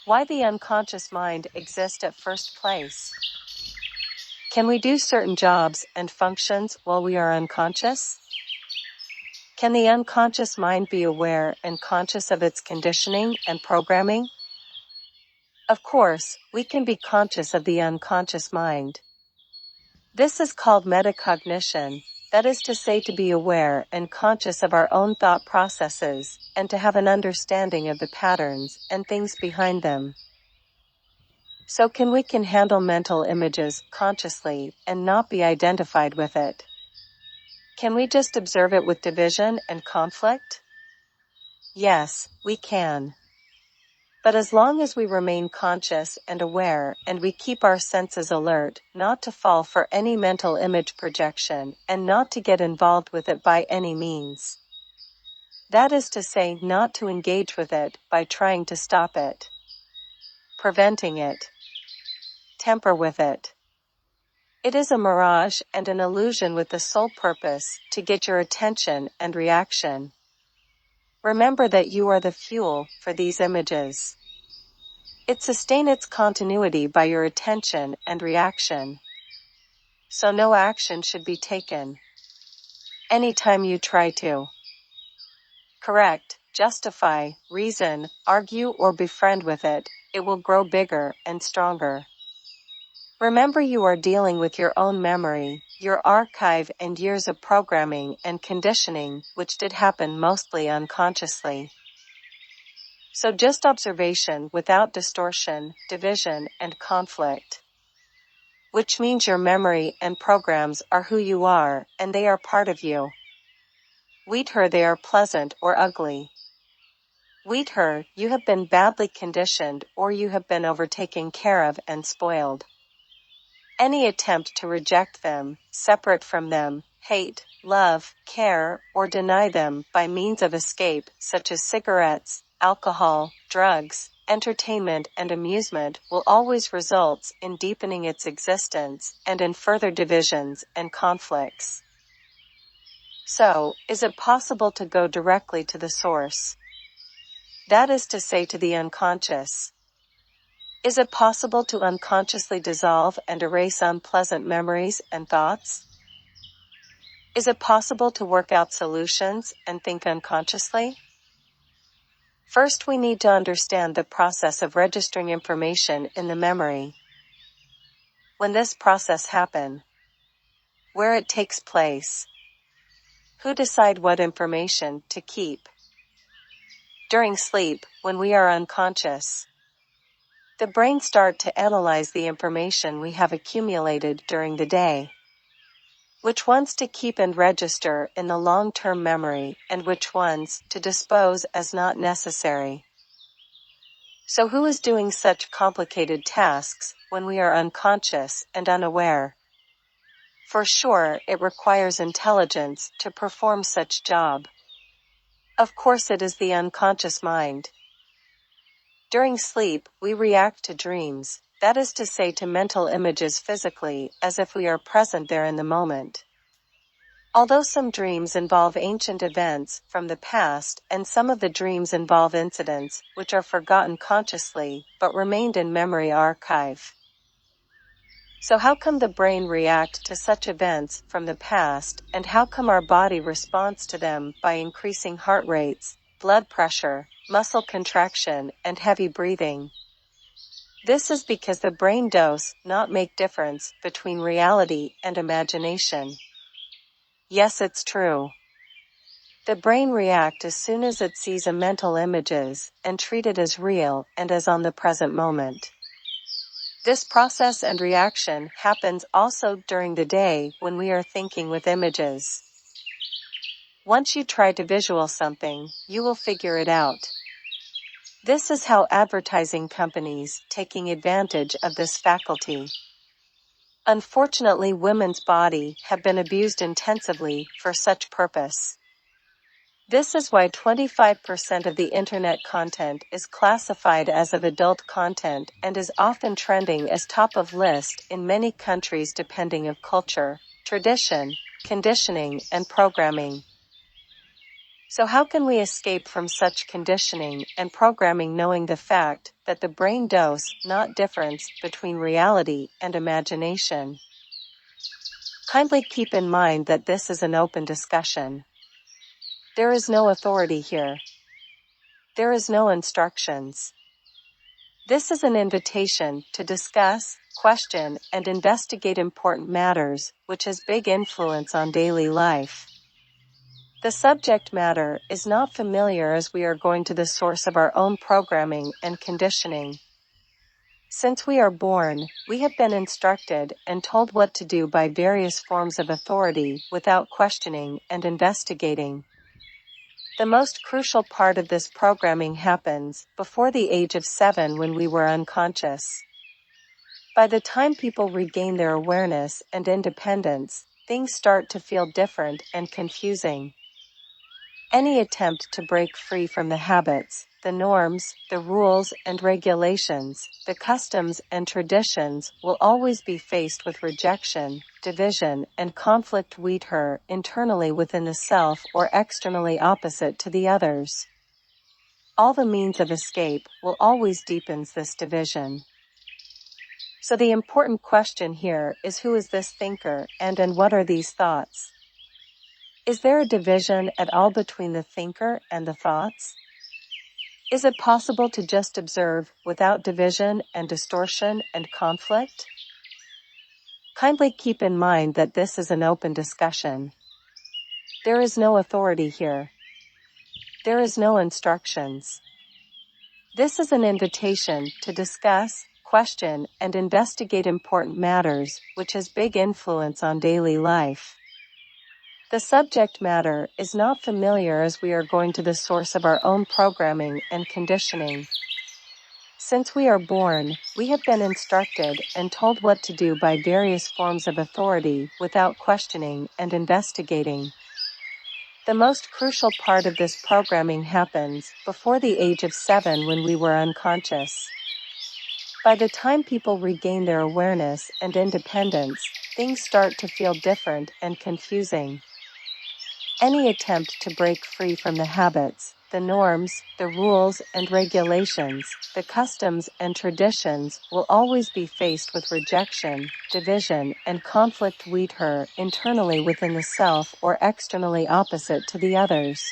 Why the unconscious mind exists at first place. Can we do certain jobs and functions while we are unconscious? Can the unconscious mind be aware and conscious of its conditioning and programming? Of course, we can be conscious of the unconscious mind. This is called metacognition, that is to say, to be aware and conscious of our own thought processes, and to have an understanding of the patterns and things behind them. So we can handle mental images consciously and not be identified with it. Can we just observe it with division and conflict? Yes, we can. But as long as we remain conscious and aware and we keep our senses alert, not to fall for any mental image projection and not to get involved with it by any means. That is to say, not to engage with it by trying to stop it, preventing it, tamper with it. It is a mirage and an illusion with the sole purpose to get your attention and reaction. Remember that you are the fuel for these images. It sustains its continuity by your attention and reaction. So no action should be taken. Anytime you try to correct, justify, reason, argue, or befriend with it, it will grow bigger and stronger. Remember, you are dealing with your own memory, your archive, and years of programming and conditioning, which did happen mostly unconsciously. So just observation without distortion, division, and conflict. Which means your memory and programs are who you are, and they are part of you. Whether they are pleasant or ugly. Whether you have been badly conditioned or you have been overtaken care of and spoiled. Any attempt to reject them, separate from them, hate, love, care, or deny them by means of escape, such as cigarettes, alcohol, drugs, entertainment, and amusement, will always result in deepening its existence and in further divisions and conflicts. So, is it possible to go directly to the source? That is to say, to the unconscious. Is it possible to unconsciously dissolve and erase unpleasant memories and thoughts? Is it possible to work out solutions and think unconsciously? First, we need to understand the process of registering information in the memory. When this process happens, where it takes place, who decide what information to keep. During sleep, when we are unconscious, the brain starts to analyze the information we have accumulated during the day. Which ones to keep and register in the long-term memory, and which ones to dispose as not necessary. So who is doing such complicated tasks when we are unconscious and unaware? For sure, it requires intelligence to perform such job. Of course, it is the unconscious mind. During sleep, we react to dreams, that is to say, to mental images physically, as if we are present there in the moment. Although some dreams involve ancient events from the past, and some of the dreams involve incidents which are forgotten consciously, but remained in memory archive. So how come the brain reacts to such events from the past, and how come our body responds to them by increasing heart rates, blood pressure, muscle contraction, and heavy breathing? This is because the brain does not make difference between reality and imagination. Yes, it's true. The brain reacts as soon as it sees a mental images, and treat it as real and as on the present moment. This process and reaction happens also during the day when we are thinking with images. Once you try to visualize something, you will figure it out. This is how advertising companies taking advantage of this faculty. Unfortunately, women's body have been abused intensively for such purpose. This is why 25% of the internet content is classified as of adult content and is often trending as top of list in many countries depending of culture, tradition, conditioning, and programming. So how can we escape from such conditioning and programming, knowing the fact that the brain knows not difference between reality and imagination? Kindly keep in mind that this is an open discussion. There is no authority here. There is no instructions. This is an invitation to discuss, question, and investigate important matters, which has big influence on daily life. The subject matter is not familiar as we are going to the source of our own programming and conditioning. Since we are born, we have been instructed and told what to do by various forms of authority without questioning and investigating. The most crucial part of this programming happens before the age of 7, when we were unconscious. By the time people regain their awareness and independence, things start to feel different and confusing. Any attempt to break free from the habits, the norms, the rules and regulations, the customs and traditions will always be faced with rejection, division, and conflict, either internally within the self or externally opposite to the others. All the means of escape will always deepens this division. So the important question here is, who is this thinker and what are these thoughts? Is there a division at all between the thinker and the thoughts? Is it possible to just observe without division and distortion and conflict? Kindly keep in mind that this is an open discussion. There is no authority here. There is no instructions. This is an invitation to discuss, question, and investigate important matters, which has big influence on daily life. The subject matter is not familiar as we are going to the source of our own programming and conditioning. Since we are born, we have been instructed and told what to do by various forms of authority without questioning and investigating. The most crucial part of this programming happens before the age of 7, when we were unconscious. By the time people regain their awareness and independence, things start to feel different and confusing. Any attempt to break free from the habits, the norms, the rules and regulations, the customs and traditions will always be faced with rejection, division, and conflict, either internally within the self or externally opposite to the others.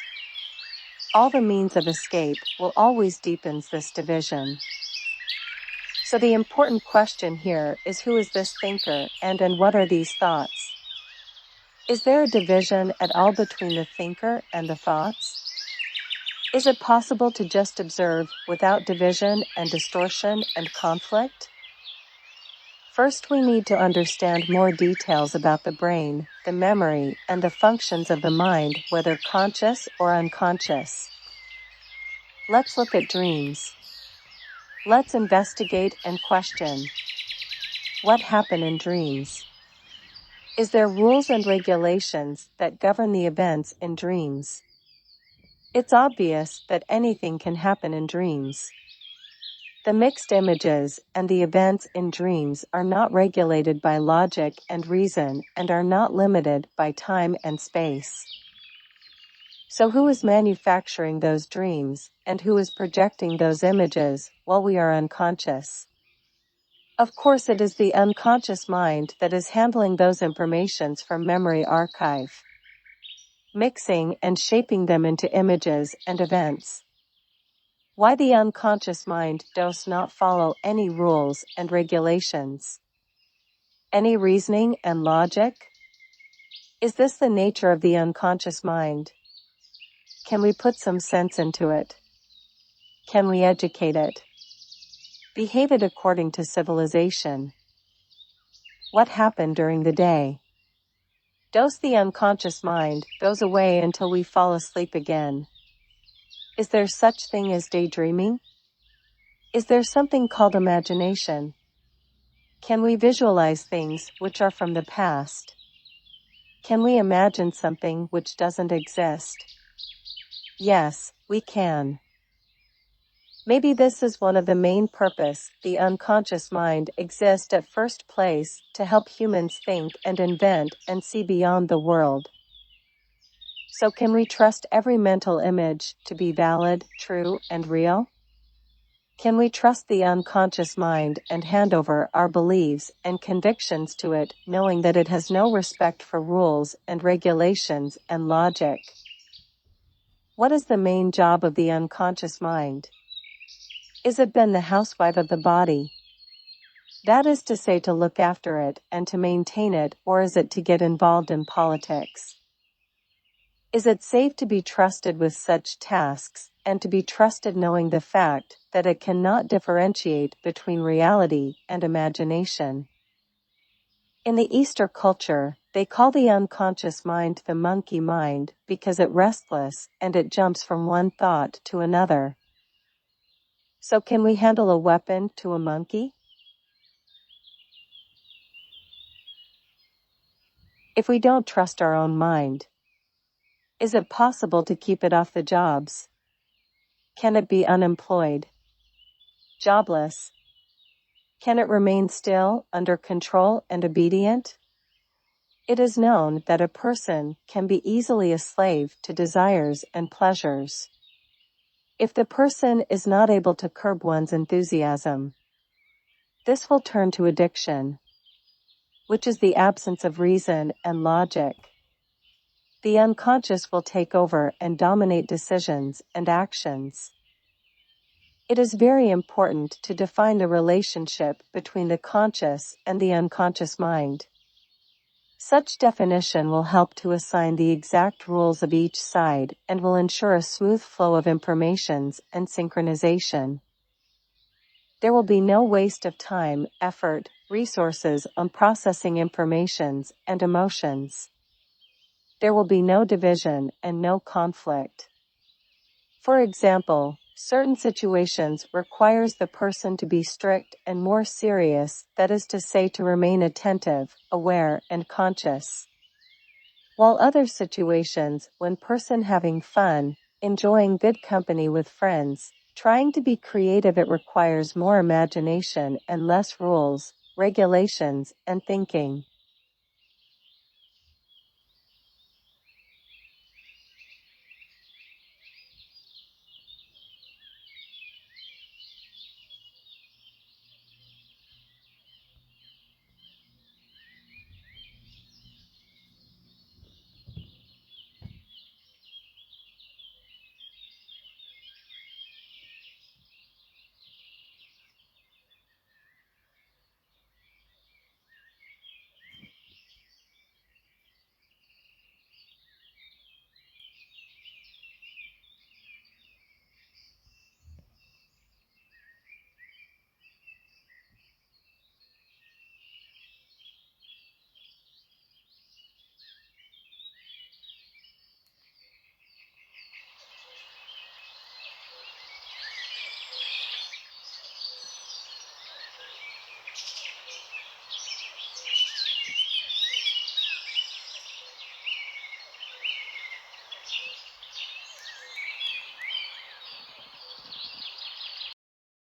All the means of escape will always deepens this division. So the important question here is, who is this thinker and what are these thoughts? Is there a division at all between the thinker and the thoughts? Is it possible to just observe without division and distortion and conflict? First, we need to understand more details about the brain, the memory, and the functions of the mind, whether conscious or unconscious. Let's look at dreams. Let's investigate and question. What happen in dreams? Is there rules and regulations that govern the events in dreams? It's obvious that anything can happen in dreams. The mixed images and the events in dreams are not regulated by logic and reason and are not limited by time and space. So who is manufacturing those dreams, and who is projecting those images while we are unconscious? Of course, it is the unconscious mind that is handling those informations from memory archive, mixing and shaping them into images and events. Why the unconscious mind does not follow any rules and regulations, any reasoning and logic? Is this the nature of the unconscious mind? Can we put some sense into it? Can we educate it? Behave it according to civilization? What happened during the day? Does the unconscious mind goes away until we fall asleep again? Is there such thing as daydreaming? Is there something called imagination? Can we visualize things which are from the past? Can we imagine something which doesn't exist? Yes, we can. Maybe this is one of the main purpose the unconscious mind exists at first place, to help humans think and invent and see beyond the world. So can we trust every mental image to be valid, true, and real? Can we trust the unconscious mind and hand over our beliefs and convictions to it, knowing that it has no respect for rules and regulations and logic? What is the main job of the unconscious mind? Is it been the housewife of the body? That is to say, to look after it and to maintain it, or is it to get involved in politics? Is it safe to be trusted with such tasks, and to be trusted knowing the fact that it cannot differentiate between reality and imagination? In the Eastern culture, they call the unconscious mind the monkey mind because it's restless and it jumps from one thought to another. So can we handle a weapon to a monkey? If we don't trust our own mind, is it possible to keep it off the jobs? Can it be unemployed? Jobless? Can it remain still, under control, and obedient? It is known that a person can be easily a slave to desires and pleasures. If the person is not able to curb one's enthusiasm, this will turn to addiction, which is the absence of reason and logic. The unconscious will take over and dominate decisions and actions. It is very important to define the relationship between the conscious and the unconscious mind. Such definition will help to assign the exact rules of each side and will ensure a smooth flow of informations and synchronization. There will be no waste of time, effort, resources on processing informations and emotions. There will be no division and no conflict. For example, certain situations requires the person to be strict and more serious, that is to say, to remain attentive, aware, and conscious. While other situations, when person having fun, enjoying good company with friends, trying to be creative, it requires more imagination and less rules, regulations, and thinking.